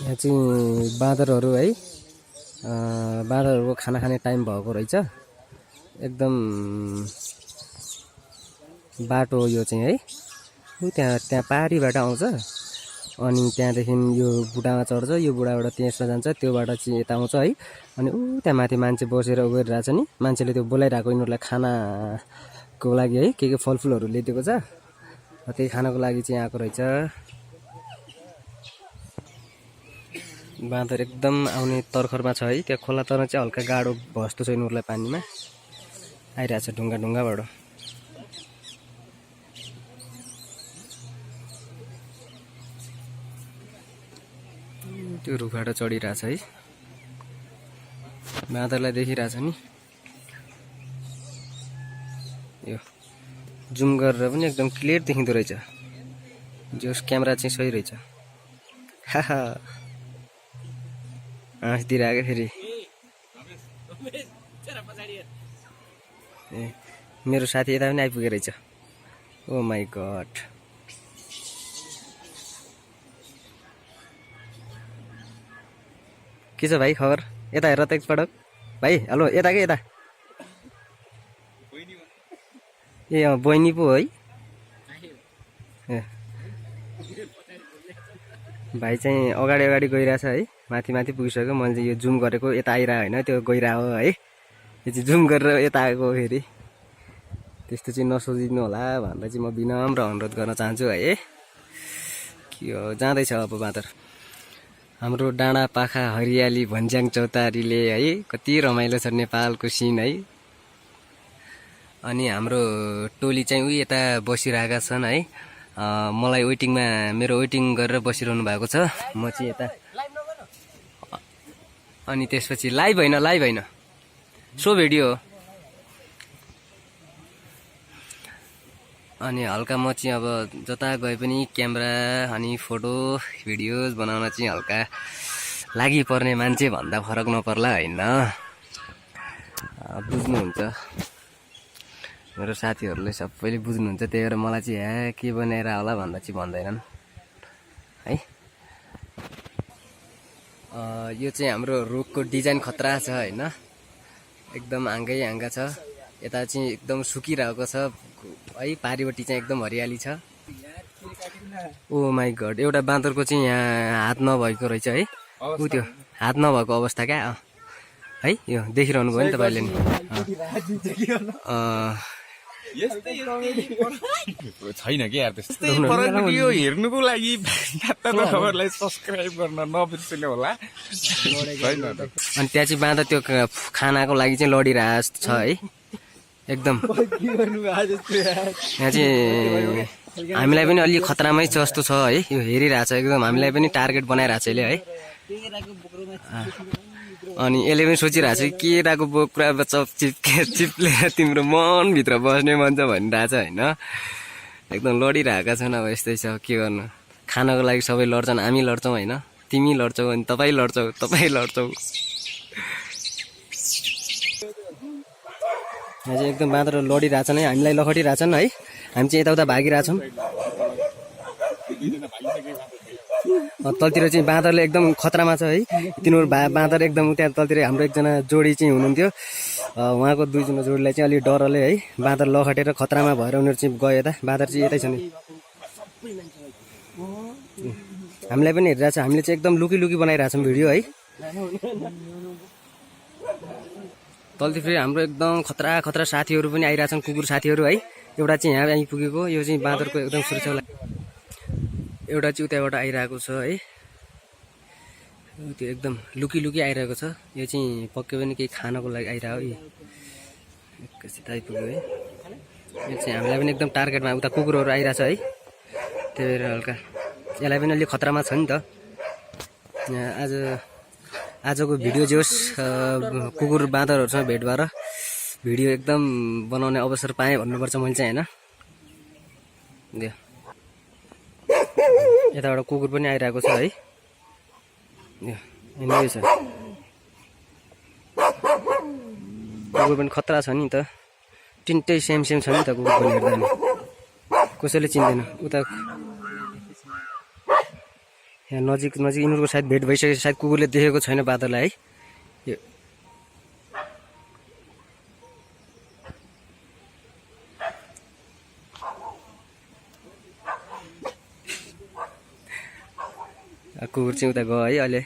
यहाँ चाहिँ बाँदरहरू है बाँदरहरूको खाना खाने टाइम भएको रहेछ। एकदम बाटो हो यो चाहिँ है। त्यहाँ पारीबाट आउँछ अनि त्यहाँदेखि यो बुढामा चढ्छ, यो बुढाबाट त्यसमा जान्छ, त्यो बाटो चाहिँ यता आउँछ है। अनि त्यहाँ माथि मान्छे बसेर गरिरहेछ नि, मान्छेले त्यो बोलाइरहेको यिनीहरूलाई खानाको लागि है। के फलफुलहरू ल्याइदिएको छ, त्यही खानको लागि चाहिँ आएको रहेछ। बाँदर एकदम आउने तर्खरमा छ है। त्यहाँ खोला तर चाहिँ हल्का गाडो भस्तो छ यिनीहरूलाई, पानीमा आइरहेछ ढुङ्गाबाट। त्यो रुखबाट चढिरहेछ है। बाँदरलाई देखिरहेछ नि, यो जुम गरेर पनि एकदम क्लियर देखिँदो रहेछ। जस क्यामेरा चाहिँ सही रहेछ। हाहा हाँसिदिरहेको फेरि। ए मेरो साथी यता पनि आइपुगेको रहेछ। ओ माई गड। के छ भाइ खबर? यता हेर त एकपटक भाइ। हेलो यता के यता? ए बहिनी पो है। ए भाइ चाहिँ अगाडि गइरहेछ है। माथि पुगिसक्यो। मैले चाहिँ यो जुम गरेको यता आइरहेको होइन, त्यो गइरहेको है। यो चाहिँ जुम गरेर यता आएको फेरि। त्यस्तो चाहिँ नसोचिदिनु होला भनेर चाहिँ म विनम्र अनुरोध गर्न चाहन्छु है। के हो जाँदैछ अब बाँदर। हाम्रो डाँडा पाखा हरियाली भन्ज्याङ चौतारीले है कति रमाइलो छ नेपालको सिन है। अनि हाम्रो टोली चाहिँ उही यता बसिरहेका छन् है। मलाई मेरो वेटिङ गरेर बसिरहनु भएको छ। म चाहिँ यता। अनि त्यसपछि लाइभ होइन सो भिडियो हो। अनि हल्का म चाहिँ अब जता गए पनि क्यामेरा अनि फोटो भिडियोज बनाउन चाहिँ हल्का लागि पर्ने मान्छे भन्दा फरक नपर्ला होइन। बुझ्नुहुन्छ मेरो साथीहरूले सबैले बुझ्नुहुन्छ। त्यही भएर मलाई चाहिँ के बनाएर होला भन्दा चाहिँ भन्दैनन् है। यो चाहिँ हाम्रो रुखको डिजाइन खतरा छ होइन। एकदम हाँगा छ। यता चाहिँ एकदम सुकिरहेको छ है। पारिपट्टि चाहिँ एकदम हरियाली छ। ओ माई गड। एउटा बाँदरको चाहिँ यहाँ हात नभएको रहेछ है। ऊ त्यो हात नभएको अवस्था क्या है। यो देखिरहनु भयो नि तपाईँले नि। छैन के यार त्यस्तो भिडियो हेर्नुको लागि खबरलाई सब्स्क्राइब गर्न नबिर्सिनु होला। अनि त्यहाँ चाहिँ बाँदर त्यो खानाको लागि चाहिँ लडिरहेको छ है। एकदम यहाँ चाहिँ हामीलाई पनि अलि खतरामै जस्तो छ है। यो हेरिरहेछ एकदम हामीलाई पनि टार्गेट बनाइरहेछ यसले है। अनि यसले पनि सोचिरहेछ केराको बोक्रा चिप्ले तिम्रो मनभित्र बस्ने मन छ भनिरहेछ होइन। एकदम लडिरहेका छन्। अब यस्तै छ के गर्नु। खानको लागि सबै लड्छन्, हामी लड्छौँ होइन। तिमी लड्छौ अनि तपाईँ लड्छौ। यहाँ चाहिँ एकदम बाँदर लडिरहेछन् है। हामीलाई लखटिरहेछन् है। हामी चाहिँ यताउता भागिरहेछौँ। तलतिर चाहिँ बाँदरले एकदम खतरामा छ है। तिनीहरू बाँदर एकदम त्यहाँ तलतिर हाम्रो एकजना जोडी चाहिँ हुनुहुन्थ्यो। उहाँको दुईजना जोडीलाई चाहिँ अलिक डरले है बाँदर लखटेर खतरामा भएर उनीहरू चाहिँ गयो यता। बाँदर चाहिँ यतै छ नि। हामीलाई पनि हेरिरहेछ। हामीले चाहिँ एकदम लुकी बनाइरहेछौँ भिडियो है। तलतिर फेरि हाम्रो एकदम खतरा साथीहरू पनि आइरहेछन्, कुकुर साथीहरू है। एउटा चाहिँ यहाँ आइपुगेको। यो चाहिँ बाँदरको एकदम सुरक्षा लागि। एउटा चाहिँ उताबाट आइरहेको छ है। त्यो एकदम लुकी आइरहेको छ। यो चाहिँ पक्कै पनि केही खानको लागि आइरहेको है। एकैछिन आइपुग्यो है। यो चाहिँ हामीलाई पनि एकदम टार्गेटमा उता कुकुरहरू आइरहेछ है। त्यही भएर हल्का यसलाई पनि अलिक खतरामा छ नि त। आजको भिडियो जे होस् कुकुर बाँदरहरूसँग भेट भएर भिडियो एकदम बनाउने अवसर पाएँ भन्नुपर्छ मैले चाहिँ होइन। यताबाट कुकुर पनि आइरहेको छ है। यही छ कुकुर पनि खतरा छ नि त। तिनटै सेम छ नि त कुकुर पनि हेर्दा नि। कसैले चिन्दैन उता यहाँ नजिक नजिक यिनीहरूको सायद भेट भइसकेको सायद कुकुरले देखेको छैन बादललाई है यो कुकुर चाहिँ उता गयो है अहिले